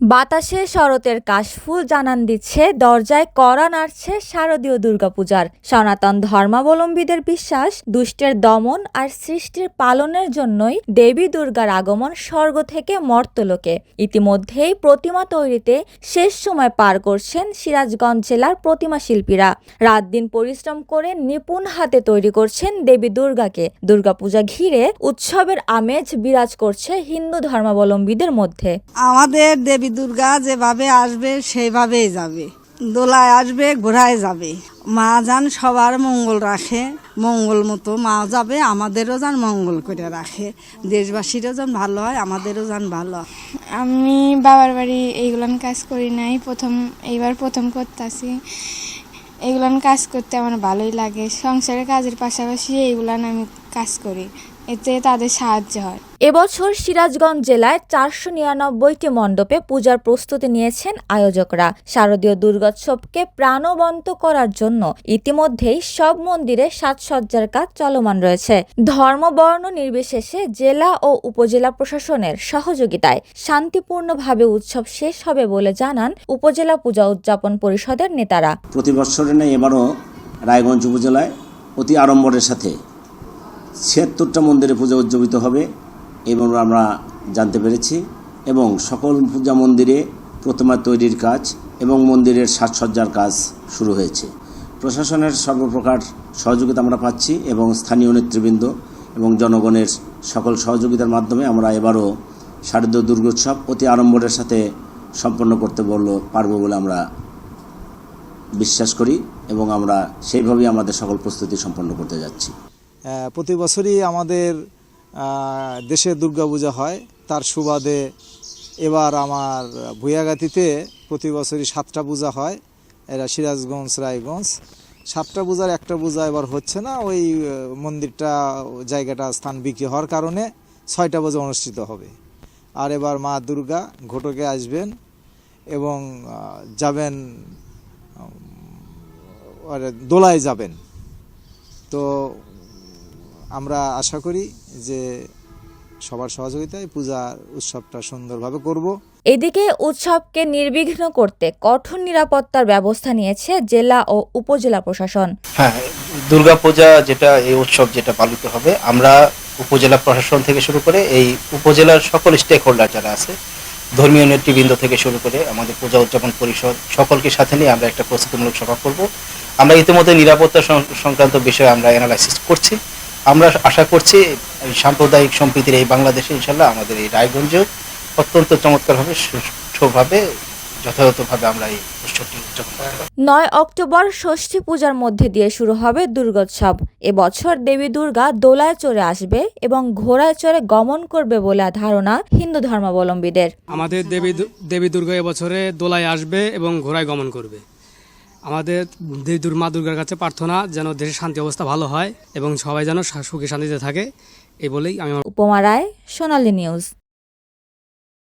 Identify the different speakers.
Speaker 1: বাতাসে শরতের কাশফুল জানান দিচ্ছে দরজায় কড়া নাড়ছে শারদীয় দুর্গাপূজার। সনাতন ধর্মাবলম্বীদের বিশ্বাস, দুষ্টের দমন আর সৃষ্টির পালনের জন্যই দেবী দুর্গার আগমন স্বর্গ থেকে মর্ত্যলোকে। ইতিমধ্যেই প্রতিমা তৈরিতে শেষ সময় পার করছেন সিরাজগঞ্জ জেলার প্রতিমা শিল্পীরা। রাত দিন পরিশ্রম করে নিপুণ হাতে তৈরি করছেন দেবী দুর্গাকে। দুর্গাপূজা ঘিরে উৎসবের আমেজ বিরাজ করছে হিন্দু ধর্মাবলম্বীদের মধ্যে।
Speaker 2: আমাদের দেবী দুর্গা যেভাবে আসবে সেইভাবেই যাবে, দোলায় আসবে, ঘোড়ায় যাবে। মা যান সবার মঙ্গল রাখে, মঙ্গল মতো মা যাবে, আমাদেরও যান মঙ্গল করে রাখে, দেশবাসীরও যেন ভালো হয়, আমাদেরও যেন ভালো হয়।
Speaker 3: আমি বাবার বাড়ি এইগুলান কাজ করি নাই, এইবার প্রথম করতেছি। এইগুলান কাজ করতে আমার ভালোই লাগে। সংসারের কাজের পাশাপাশি এইগুলান আমি কাজ করি, এতে তাদের সাহায্য হয়।
Speaker 1: এবছর সিরাজগঞ্জ জেলায় 499টি মণ্ডপে পূজার প্রস্তুতি নিয়েছেন আয়োজকরা। শারদীয় দুর্গোৎসবকে প্রাণবন্ত করার জন্য ইতিমধ্যেই সব মন্দিরে সাজসজ্জার কাজ চলমান রয়েছে। ধর্মবর্ণ নির্বিশেষে জেলা ও উপজেলা প্রশাসনের সহযোগিতায় শান্তিপূর্ণভাবে উৎসব শেষ হবে বলে জানান উপজেলা পূজা উদযাপন পরিষদের নেতারা।
Speaker 4: প্রতি বছরে নেই, এবারও রায়গঞ্জ উপজেলায় অতি আড়ম্বরের সাথে 76টা মন্দিরে পূজা উদযাপিত হবে এবং আমরা জানতে পেরেছি, এবং সকল পূজা মন্দিরে প্রতিমা তৈরির কাজ এবং মন্দিরের সাজসজ্জার কাজ শুরু হয়েছে। প্রশাসনের সর্বপ্রকার সহযোগিতা আমরা পাচ্ছি এবং স্থানীয় নেতৃবৃন্দ এবং জনগণের সকল সহযোগিতার মাধ্যমে আমরা এবারও শারদীয় দুর্গোৎসব অতি আড়ম্বরের সাথে সম্পন্ন করতে পারবো বলে আমরা বিশ্বাস করি এবং আমরা সেইভাবেই আমাদের সকল প্রস্তুতি সম্পন্ন করতে যাচ্ছি।
Speaker 5: প্রতি বছরই আমাদের দেশে দুর্গাপূজা হয়, তার সুবাদে এবার আমার ভুয়াগাতিতে প্রতি বছরই 7টা পূজা হয়। এরা সিরাজগঞ্জ, রায়গঞ্জ 7টা পূজার একটা পূজা এবার হচ্ছে না, ওই মন্দিরটা জায়গাটা স্থান বিক্রি হওয়ার কারণে 6টা পূজা অনুষ্ঠিত হবে। আর এবার মা দুর্গা ঘটকে আসবেন এবং যাবেন, দোলায় যাবেন। তো আমরা আশা করি যে সবার সহযোগিতায় পূজার উৎসবটা সুন্দরভাবে করব।
Speaker 1: এদিকে উৎসবকে নির্বিঘ্ন করতে কঠোর নিরাপত্তার ব্যবস্থা নিয়েছে জেলা ও উপজেলা প্রশাসন।
Speaker 6: হ্যাঁ, দুর্গাপূজা যেটা এই উৎসব যেটা পালিত হবে, আমরা উপজেলা প্রশাসন থেকে শুরু করে এই উপজেলার সকল স্টেক হোল্ডার যারা আছে, ধর্মীয় নেতৃবৃন্দ থেকে শুরু করে আমাদের পূজা উদযাপন পরিষদ, সকলকে সাথে নিয়ে আমরা একটা প্রস্তুতিমূলক সভা করব। আমরা ইতিমধ্যে নিরাপত্তা সংক্রান্ত বিষয়ে আমরা অ্যানালাইসিস করছি। আমরা আশা করছি সাম্প্রদায়িক সম্প্রীতির এই বাংলাদেশে ইনশাল্লাহ আমাদের এই রায়গঞ্জেও অত্যন্ত চমৎকারভাবে, সুষ্ঠুভাবে, যথাযথভাবে আমরা এই উৎসবটি উদযাপন করব।
Speaker 1: 9 অক্টোবর ষষ্ঠী পূজার মধ্যে দিয়ে শুরু হবে দুর্গোৎসব। এবছর দেবী দুর্গা দোলায় চড়ে আসবে এবং ঘোড়ায় চড়ে গমন করবে বলে ধারণা হিন্দু ধর্মাবলম্বীদের।
Speaker 7: আমাদের দেবী দুর্গা এবছরে দোলায় আসবে এবং ঘোড়ায় গমন করবে। আমাদের মা দুর্গার কাছে প্রার্থনা যেন দেশের শান্তি অবস্থা ভালো হয় এবং সবাই যেন সুখে শান্তিতে থাকে, এই বলেই আমি।
Speaker 1: উপমা রায়, সোনালী নিউজ।